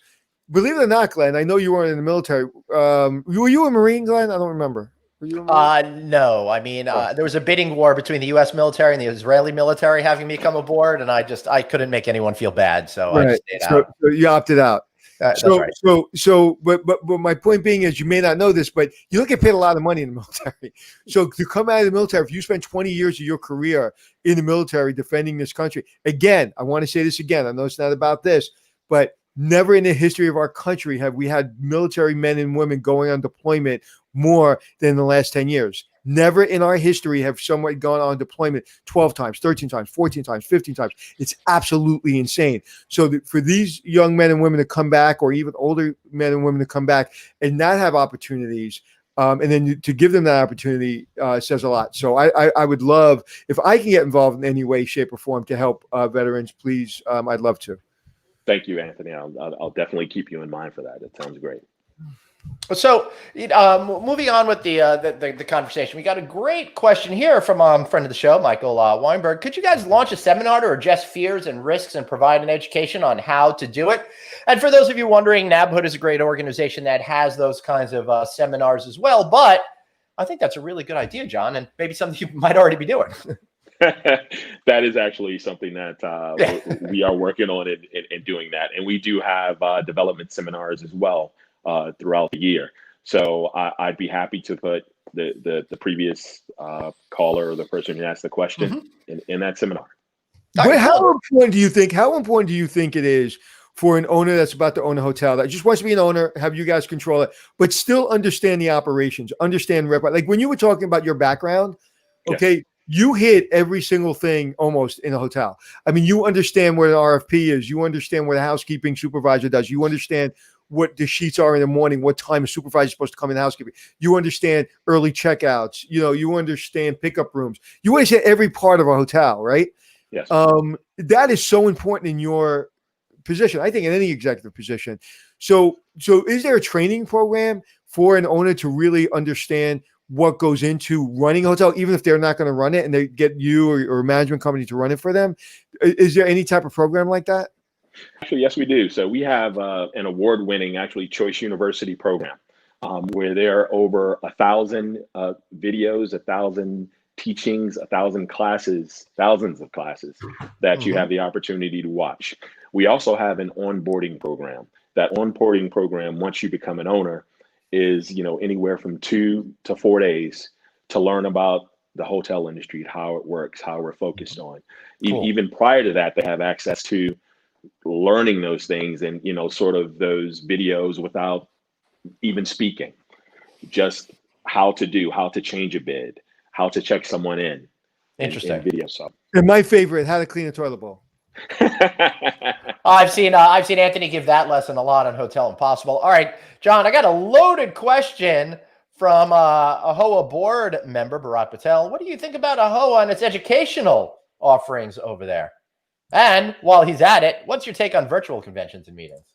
believe it or not, Glenn, I know you weren't in the military. Were you a Marine, Glenn? I don't remember.
No. I mean, there was a bidding war between the U.S. military and the Israeli military having me come aboard, and I couldn't make anyone feel bad, so I just stayed out.
So you opted out.
That's right.
But my point being is, you may not know this, but you don't get paid a lot of money in the military. So to come out of the military, if you spend 20 years of your career in the military defending this country, again, I want to say this again. I know it's not about this, but never in the history of our country have we had military men and women going on deployment more than the last 10 years. Never in our history have someone gone on deployment 12 times, 13 times, 14 times, 15 times. It's absolutely insane. So for these young men and women to come back, or even older men and women to come back and not have opportunities, and then to give them that opportunity says a lot. So I would love, if I can get involved in any way, shape, or form to help veterans, please, I'd love to.
Thank you, Anthony. I'll definitely keep you in mind for that. It sounds great.
So, moving on with the conversation, we got a great question here from friend of the show, Michael Weinberg. Could you guys launch a seminar to address fears and risks and provide an education on how to do it? And for those of you wondering, NABHood is a great organization that has those kinds of seminars as well. But I think that's a really good idea, John, and maybe something you might already be doing.
That is actually something that we are working on and doing that. And we do have development seminars as well throughout the year. So I'd be happy to put the previous caller or the person who asked the question in that seminar.
But how important do you think it is for an owner that's about to own a hotel that just wants to be an owner, have you guys control it, but still understand the operations, understand like when you were talking about your background, okay, yes. You hit every single thing almost in a hotel. I mean, you understand what an RFP is. You understand what a housekeeping supervisor does. You understand what the sheets are in the morning, what time a supervisor is supposed to come in housekeeping. You understand early checkouts. You understand pickup rooms. You understand every part of a hotel, right?
Yes.
That is so important in your position. I think in any executive position. So is there a training program for an owner to really understand what goes into running a hotel, even if they're not going to run it and they get you or a management company to run it for them? Is there any type of program like that?
Actually, yes, we do. So we have an award-winning, actually, Choice University program, where there are over 1,000 videos, 1,000 teachings, 1,000 classes, thousands of classes that you have the opportunity to watch. We also have an onboarding program. That onboarding program, once you become an owner, is anywhere from 2 to 4 days to learn about the hotel industry, how it works, how we're focused on.
Cool.
Even prior to that, they have access to learning those things and sort of those videos without even speaking, just how to change a bid, how to check someone in
Interesting.
video. So
And my favorite, how to clean a toilet bowl.
I've seen Anthony give that lesson a lot on Hotel Impossible. All right, John, I got a loaded question from a HOA board member, Bharat Patel. What do you think about AHOA and its educational offerings over there? And while he's at it, what's your take on virtual conventions and meetings?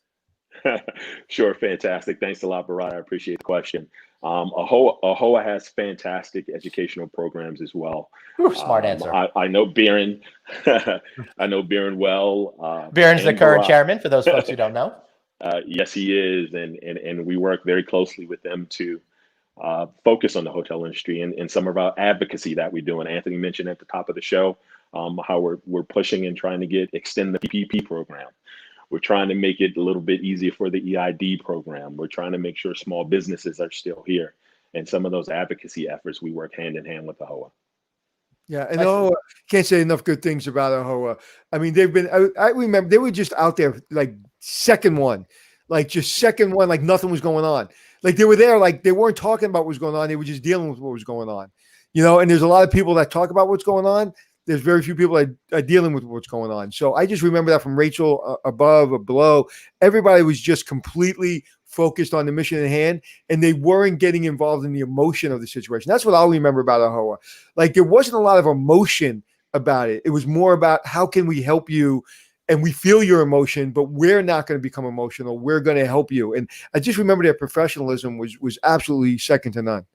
Sure, fantastic. Thanks a lot, Bharat. I appreciate the question. AHOA has fantastic educational programs as well.
Whew, smart answer.
I know Biren. I know Biren well.
Biren's the current
Bharat.
chairman, for those folks who don't know.
Yes, he is, and we work very closely with them to focus on the hotel industry and some of our advocacy that we do. And Anthony mentioned at the top of the show how we're pushing and trying to extend the PPP program. We're trying to make it a little bit easier for the EID program. We're trying to make sure small businesses are still here. And some of those advocacy efforts, we work hand in hand with AHOA.
Yeah, and AHOA, can't say enough good things about AHOA. I mean, they've been, I remember they were just out there like second one, like nothing was going on. Like they were there, like they weren't talking about what was going on. They were just dealing with what was going on, and there's a lot of people that talk about what's going on. There's very few people that are dealing with what's going on. So I just remember that from Rachel above or below. Everybody was just completely focused on the mission at hand, and they weren't getting involved in the emotion of the situation. That's what I'll remember about AHOA. Like there wasn't a lot of emotion about it. It was more about how can we help you, and we feel your emotion, but we're not going to become emotional. We're going to help you. And I just remember their professionalism was absolutely second to none.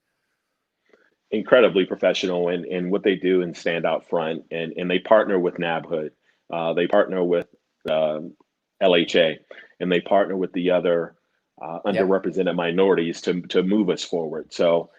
Incredibly professional in what they do and stand out front, and they partner with NABHOOD, they partner with LHA, and they partner with the other underrepresented minorities to move us forward. So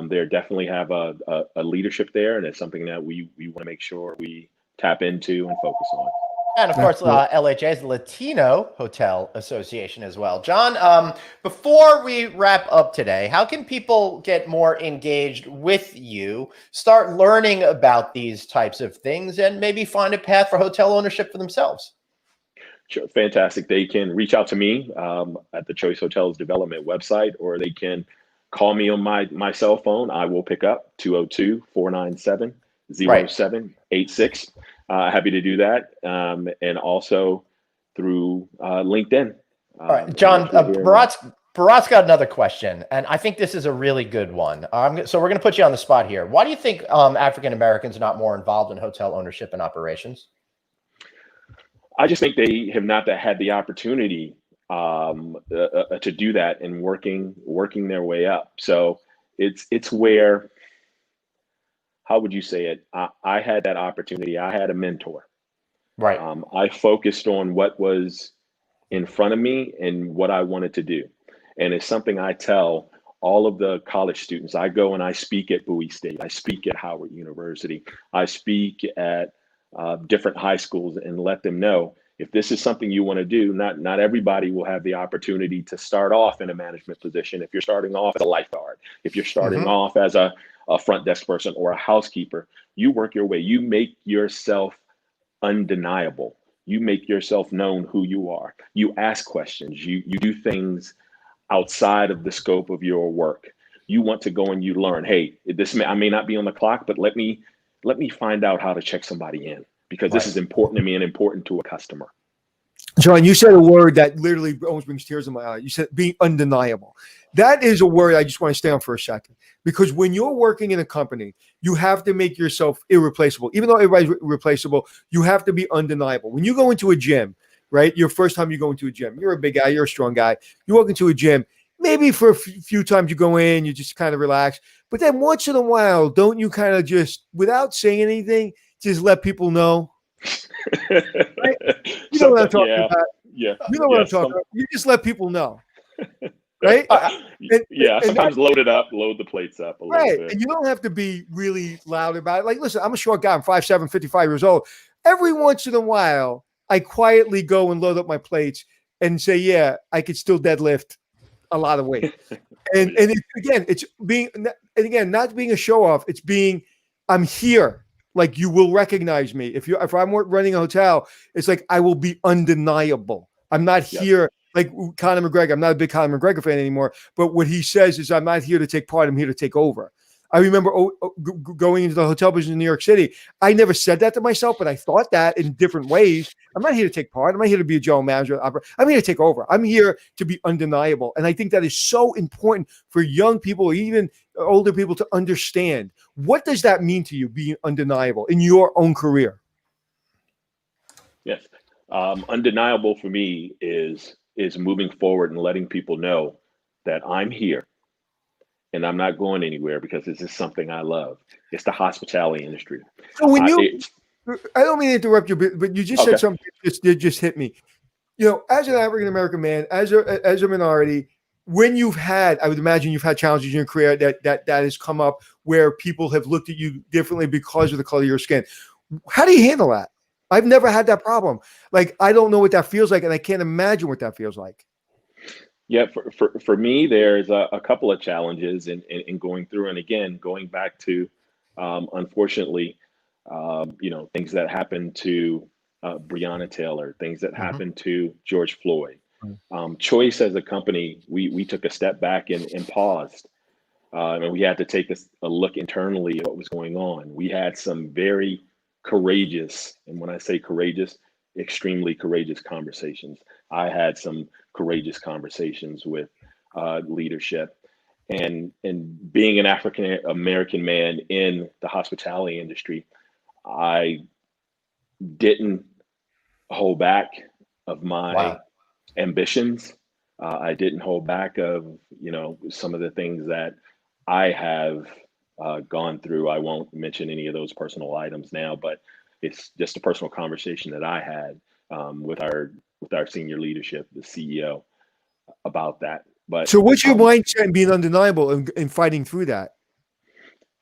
they definitely have a leadership there, and it's something that we want to make sure we tap into and focus on.
And of course, LHA is the Latino Hotel Association as well. John, before we wrap up today, how can people get more engaged with you, start learning about these types of things, and maybe find a path for hotel ownership for themselves?
Sure, fantastic. They can reach out to me at the Choice Hotels Development website, or they can call me on my cell phone. I will pick up 202-497-0786. Happy to do that. And also through LinkedIn.
All right, John, Bharat's got another question, and I think this is a really good one. So we're going to put you on the spot here. Why do you think African Americans are not more involved in hotel ownership and operations?
I just think they have not had the opportunity to do that and working their way up. So it's where, how would you say it? I had that opportunity. I had a mentor.
Right.
I focused on what was in front of me and what I wanted to do. And it's something I tell all of the college students. I go and I speak at Bowie State. I speak at Howard University. I speak at different high schools and let them know, if this is something you want to do, not everybody will have the opportunity to start off in a management position. If you're starting off as a lifeguard, if you're starting off as a front desk person or a housekeeper, you work your way. You make yourself undeniable. You make yourself known who you are. You ask questions. You do things outside of the scope of your work. You want to go and you learn, hey, I may not be on the clock, but let me find out how to check somebody in, because this is important to me and important to a customer.
John, you said a word that literally almost brings tears in my eye. You said being undeniable. That is a word I just want to stay on for a second, because when you're working in a company, you have to make yourself irreplaceable. Even though everybody's replaceable, you have to be undeniable. When you go into a gym, right? Your first time you go into a gym, you're a big guy, you're a strong guy. You walk into a gym, maybe for a few times you go in, you just kind of relax. But then once in a while, don't you kind of just, without saying anything, just let people know? Right? You know what I'm talking
Yeah,
about.
yeah,
You know what I'm talking about. You just let people know, right?
yeah.
And
Sometimes load the plates up a little
right.
bit.
And you don't have to be really loud about it. Like, listen, I'm a short guy. I'm 5'7", 55 years old. Every once in a while, I quietly go and load up my plates and say, yeah, I could still deadlift a lot of weight. And it's being, and again, not being a show off. It's being, I'm here. Like, you will recognize me. If I'm running a hotel, it's like, I will be undeniable. I'm not here like Conor McGregor. I'm not a big Conor McGregor fan anymore. But what he says is, I'm not here to take part. I'm here to take over. I remember going into the hotel business in New York City. I never said that to myself, but I thought that in different ways. I'm not here to take part. I'm not here to be a general manager. I'm here to take over. I'm here to be undeniable. And I think that is so important for young people, even older people, to understand. What does that mean to you, being undeniable in your own career?
Yes. Undeniable for me is moving forward and letting people know that I'm here and I'm not going anywhere because this is something I love. It's the hospitality industry.
So when I don't mean to interrupt you, but you just said something that just hit me. You know, as an African American man, as a minority, when you've had, I would imagine you've had challenges in your career that has come up where people have looked at you differently because of the color of your skin. How do you handle that? I've never had that problem. Like, I don't know what that feels like, and I can't imagine what that feels like.
Yeah, for me, there's a couple of challenges in going through, and again, going back to, unfortunately, things that happened to Breonna Taylor, things that happened to George Floyd. Choice as a company, we took a step back and paused, and we had to take a look internally at what was going on. We had some very courageous, and when I say courageous, extremely courageous conversations. I had some courageous conversations with leadership, and being an African American man in the hospitality industry, I didn't hold back of my ambitions. I didn't hold back of some of the things that I have gone through. I won't mention any of those personal items now, but it's just a personal conversation that I had with our senior leadership, the CEO, about that. But
so what's your mindset in being undeniable and fighting through that?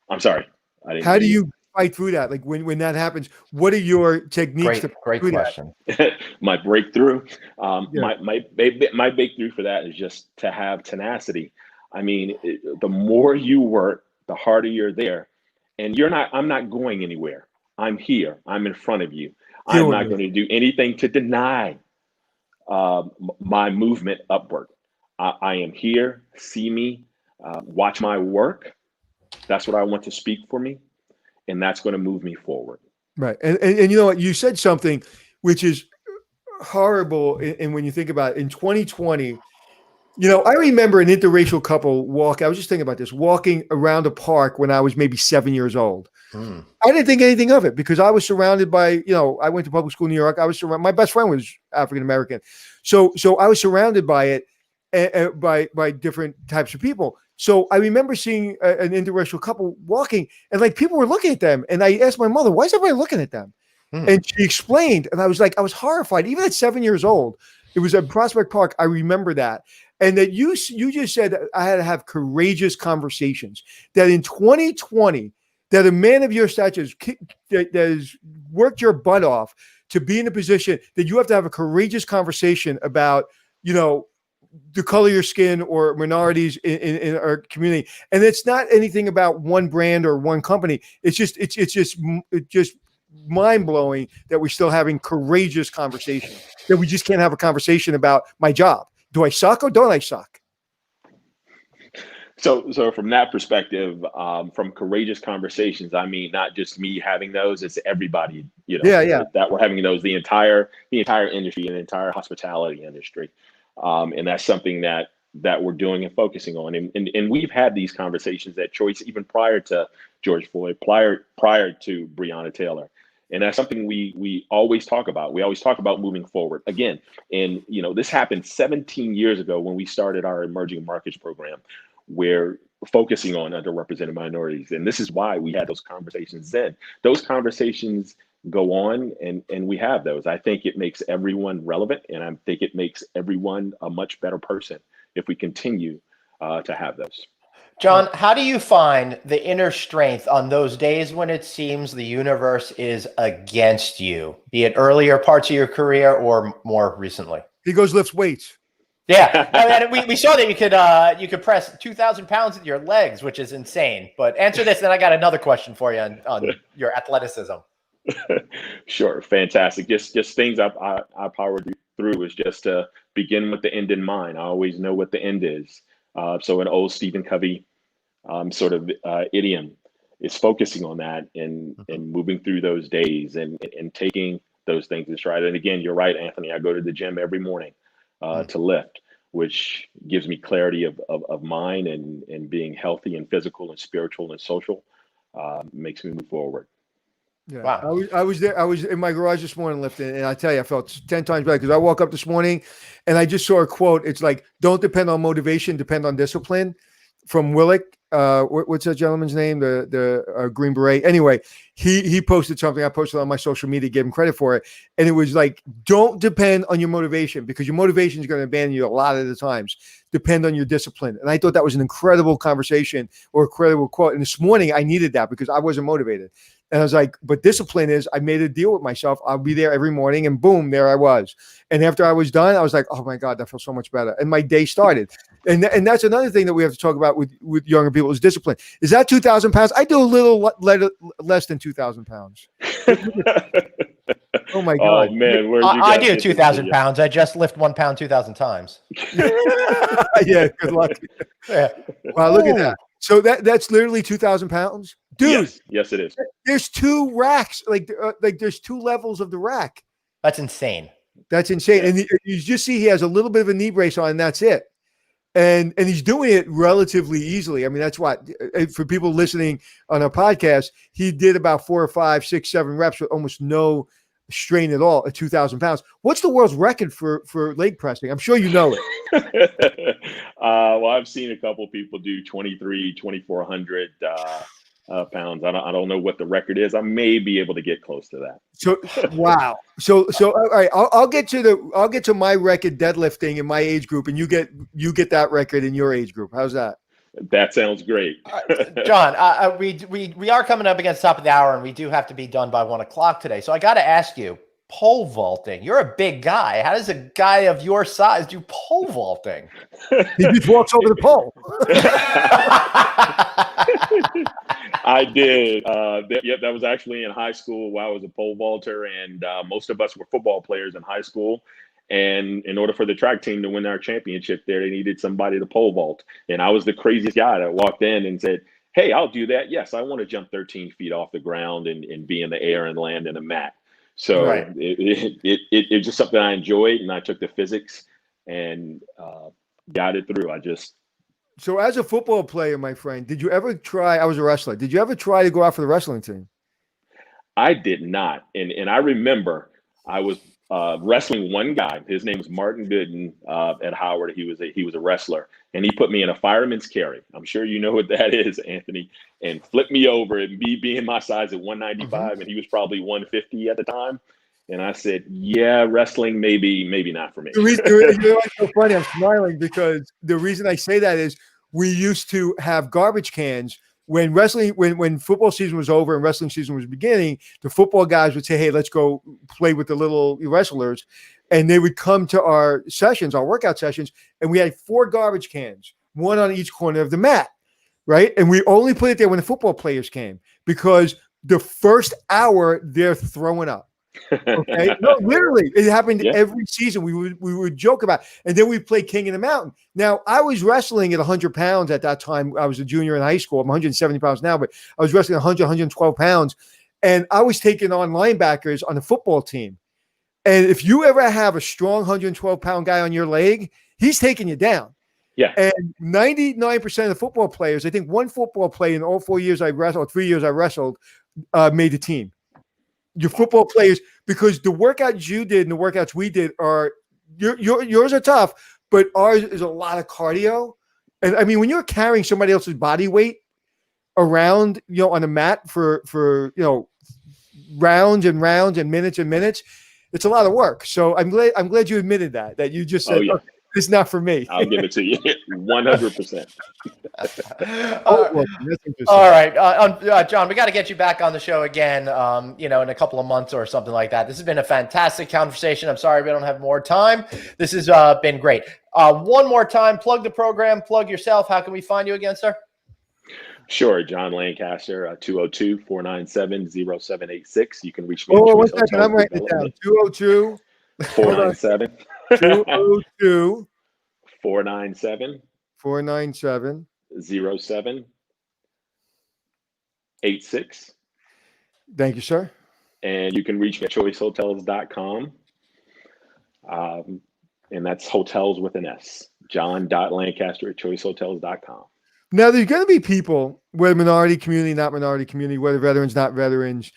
I'm sorry, I didn't.
How do you fight through that? Like when that happens, what are your techniques?
Great question.
My breakthrough, my breakthrough for that is just to have tenacity. I mean, the more you work, the harder you're there, and I'm not going anywhere. I'm here. I'm in front of you. I'm not going to do anything to deny my movement upward. I am here. See me. Watch my work. That's what I want to speak for me, and that's going to move me forward.
Right, and you know what? You said something which is horrible, and when you think about it, in 2020. I remember an interracial couple I was just thinking about this, walking around a park when I was maybe 7 years old. I didn't think anything of it because I was surrounded by, I went to public school in New York. My best friend was African American. So I was surrounded by it, by different types of people. So I remember seeing an interracial couple walking, and like people were looking at them. And I asked my mother, why is everybody looking at them? And she explained, and I was horrified, even at 7 years old. It was at Prospect Park. I remember that. And that you just said that I had to have courageous conversations, that in 2020, that a man of your stature that has worked your butt off to be in a position that you have to have a courageous conversation about, the color of your skin or minorities in our community. And it's not anything about one brand or one company. It's just mind blowing that we're still having courageous conversations, that we just can't have a conversation about my job. Do I suck or don't I suck?
So from that perspective, from courageous conversations, I mean, not just me having those, it's everybody, that we're having those, the entire industry and the entire hospitality industry. And that's something that we're doing and focusing on. And we've had these conversations at Choice even prior to George Floyd, prior to Breonna Taylor. And that's something we always talk about. We always talk about moving forward again. And, this happened 17 years ago when we started our emerging markets program, where focusing on underrepresented minorities. And this is why we had those conversations then. Those conversations go on, and we have those. I think it makes everyone relevant, and I think it makes everyone a much better person if we continue to have those.
John, how do you find the inner strength on those days when it seems the universe is against you, be it earlier parts of your career or more recently?
He goes lifts weights.
Yeah, I mean, we saw that you could press 2,000 pounds with your legs, which is insane. But answer this, then I got another question for you on your athleticism.
Sure, fantastic. Just things I powered through is just to begin with the end in mind. I always know what the end is. So an old Stephen Covey sort of idiom is focusing on that and moving through those days and taking those things in stride. And again, you're right, Anthony. I go to the gym every morning to lift, which gives me clarity of mind and being healthy and physical and spiritual and social, makes me move forward.
Yeah.
Wow.
I was there. I was in my garage this morning lifting, and I tell you, I felt 10 times better because I woke up this morning and I just saw a quote. It's like, don't depend on motivation, depend on discipline, from Willick. What's that gentleman's name? The Green Beret. Anyway, he posted something. I posted on my social media, gave him credit for it. And it was like, don't depend on your motivation because your motivation is going to abandon you a lot of the times. Depend on your discipline. And I thought that was an incredible conversation or incredible quote. And this morning I needed that because I wasn't motivated. And I was like, but discipline is I made a deal with myself. I'll be there every morning and boom, there I was. And after I was done, I was like, oh my God, that feels so much better. And my day started. And that's another thing that we have to talk about with younger people is discipline. Is that 2,000 pounds? I do a little less than 2,000 pounds. Oh my God.
Oh man,
I do 2,000 pounds. I just lift 1 pound 2,000 times.
Yeah, good luck.
Yeah.
Wow, look at that. So that's literally 2,000 pounds, dude.
Yes, it is.
There's 2 racks, like there's 2 levels of the rack.
That's insane.
That's insane. And you just see he has a little bit of a knee brace on, and that's it. And he's doing it relatively easily. I mean, that's what for people listening on our podcast, he did about 4 or 5, 6, 7 reps with almost no strain at all at 2,000 pounds. What's the world's record for leg pressing? I'm sure you know it.
Well, I've seen a couple of people do 2,400 pounds. I don't know what the record is. I may be able to get close to that.
So wow. So all right, I'll get to my record deadlifting in my age group, and you get that record in your age group. How's that?
That sounds great.
John, we are coming up against the top of the hour, and we do have to be done by 1 o'clock today. So I got to ask you, pole vaulting. You're a big guy. How does a guy of your size do pole vaulting?
He just walks over the pole.
I did. That was actually in high school while I was a pole vaulter, and most of us were football players in high school. And in order for the track team to win our championship there, they needed somebody to pole vault. And I was the craziest guy that walked in and said, hey, I'll do that. Yes, I want to jump 13 feet off the ground and be in the air and land in a mat. So
right.
It's just something I enjoyed, and I took the physics and got it through.
So as a football player, my friend, did you ever try, I was a wrestler, did you ever try to go out for the wrestling team?
I did not. And I remember I was wrestling one guy. His name was Martin Gooden at Howard. He was a wrestler, and he put me in a fireman's carry. I'm sure you know what that is, Anthony, and flipped me over, and me being my size at 195, and he was probably 150 at the time. And I said, yeah, wrestling, maybe not for me.
You know what's so funny? I'm smiling because the reason I say that is we used to have garbage cans when football season was over and wrestling season was beginning. The football guys would say, hey, let's go play with the little wrestlers. And they would come to our sessions, our workout sessions, and we had 4 garbage cans, 1 on each corner of the mat, right? And we only put it there when the football players came because the first hour they're throwing up. Okay, no, literally, it happened every season. We would joke about it. And then we played King of the Mountain. Now, I was wrestling at 100 pounds at that time. I was a junior in high school. I'm 170 pounds now, but I was wrestling 100, 112 pounds. And I was taking on linebackers on the football team. And if you ever have a strong 112-pound guy on your leg, he's taking you down.
Yeah.
And 99% of the football players, I think one football player in all 4 years I wrestled, 3 years I wrestled, made the team. Your football players, because the workouts you did and the workouts we did are yours are tough, but ours is a lot of cardio And I mean, when you're carrying somebody else's body weight around, on a mat for rounds and rounds and minutes, it's a lot of work. So I'm glad you admitted that you just said,
Oh yeah,
"Oh, this is not for me."
I'll give it to you 100%.
Well, that's interesting.
All right, John, we got to get you back on the show again, in a couple of months or something like that. This has been a fantastic conversation. I'm sorry we don't have more time. This has been great. One more time, plug the program, plug yourself. How can we find you again, sir?
Sure, John Lancaster, 202-497-0786. You can reach me.
Oh, one second, I'm writing it down. 202
497
202
497
497
0786.
Thank you, sir.
And you can reach me at choicehotels.com. And that's hotels with an S. John.Lancaster at choicehotels.com.
Now, there's going to be people, whether minority community, not minority community, whether veterans, not veterans,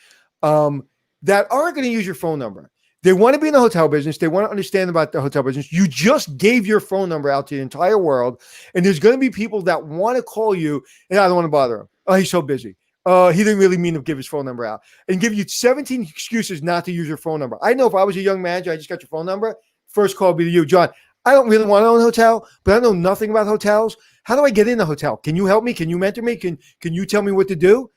that aren't going to use your phone number. They want to be in the hotel business. They want to understand about the hotel business. You just gave your phone number out to the entire world. And there's going to be people that want to call you, and I don't want to bother him. Oh, he's so busy. He didn't really mean to give his phone number out. And give you 17 excuses not to use your phone number. I know if I was a young manager, I just got your phone number, first call would be to you. John, I don't really want to own a hotel, but I know nothing about hotels. How do I get in a hotel? Can you help me? Can you mentor me? Can you tell me what to do?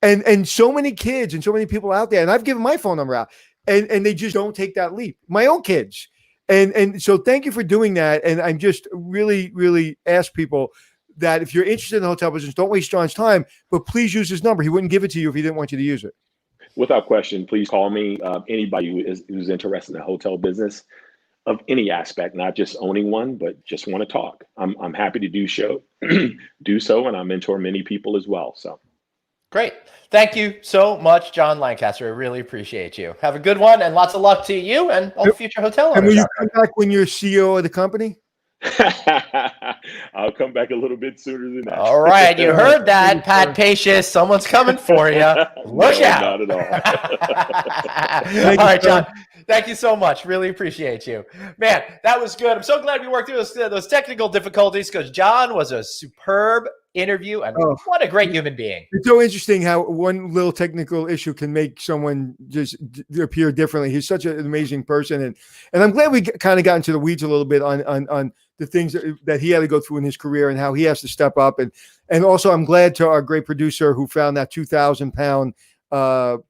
And so many kids and so many people out there, and I've given my phone number out, and they just don't take that leap. My own kids. And so thank you for doing that. And I'm just really, really ask people that if you're interested in the hotel business, don't waste John's time, but please use his number. He wouldn't give it to you if he didn't want you to use it.
Without question, please call me. Anybody who's interested in the hotel business of any aspect, not just owning one, but just want to talk. I'm happy to do so, and I mentor many people as well. So
great. Thank you so much, John Lancaster. I really appreciate you. Have a good one, and lots of luck to you and all the future hotel owners.
And will you come back when you're CEO of the company?
I'll come back a little bit sooner than that.
All right, you heard that, Pat Pacious. Someone's coming for you. Look out.
Not at all.
All right, John. Thank you so much. Really appreciate you. Man, that was good. I'm so glad we worked through those technical difficulties because John was a superb interview, and what a great human being.
It's so interesting how one little technical issue can make someone just appear differently. He's such an amazing person, and I'm glad we kind of got into the weeds a little bit on the things that he had to go through in his career and how he has to step up, and also I'm glad to our great producer who found that 2,000-pound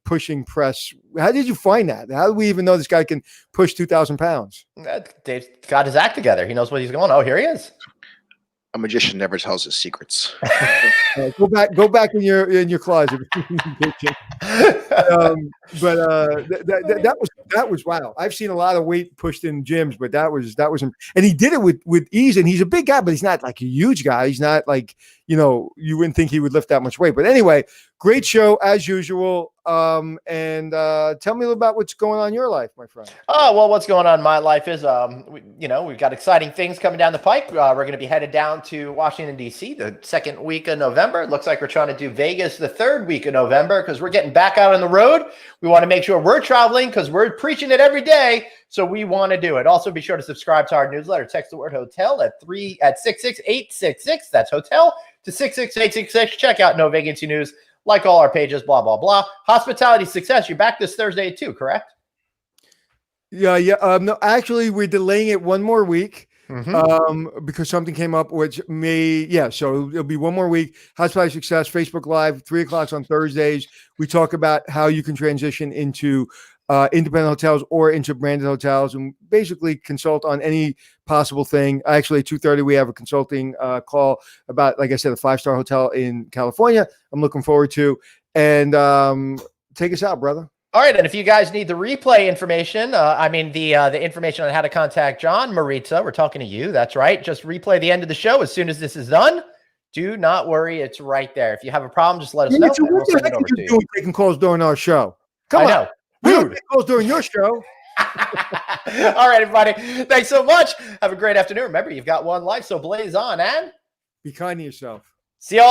pushing press. How did you find that? How do we even know this guy can push 2,000 pounds?
Dave's got his act together. He knows what he's going. Oh, here he is.
A magician never tells his secrets.
Go back in your closet. That was wow. I've seen a lot of weight pushed in gyms, but that was and he did it with ease. And he's a big guy, but he's not like a huge guy. He's not like, you wouldn't think he would lift that much weight. But anyway, great show as usual. And tell me a little about what's going on in your life, my friend.
Oh, well, what's going on in my life is, we've got exciting things coming down the pike. We're going to be headed down to Washington, D.C. the second week of November. It looks like we're trying to do Vegas the third week of November because we're getting back out on the road. We want to make sure we're traveling because we're preaching it every day. So we want to do it. Also, be sure to subscribe to our newsletter. Text the word hotel at 66866. That's hotel to 66866. Check out No Vacancy News. Like all our pages, blah, blah, blah. Hospitality Success. You're back this Thursday too, correct?
Yeah. No, actually, we're delaying it one more week because something came up, which so it'll be one more week. Hospitality Success, Facebook Live, 3:00 on Thursdays. We talk about how you can transition into independent hotels or into branded hotels and basically consult on any possible thing. Actually, at 2:30, we have a consulting call about, like I said, a 5-star hotel in California. I'm looking forward to. And take us out, brother.
All right, and if you guys need the replay information, the information on how to contact John, Maritza, we're talking to you. That's right. Just replay the end of the show as soon as this is done. Do not worry. It's right there. If you have a problem, just let us know. And we'll send it over to you.
Taking calls during our show. Come on. We don't take calls during your show.
All right, everybody. Thanks so much. Have a great afternoon. Remember, you've got one life, so blaze on and
be kind to yourself.
See you all.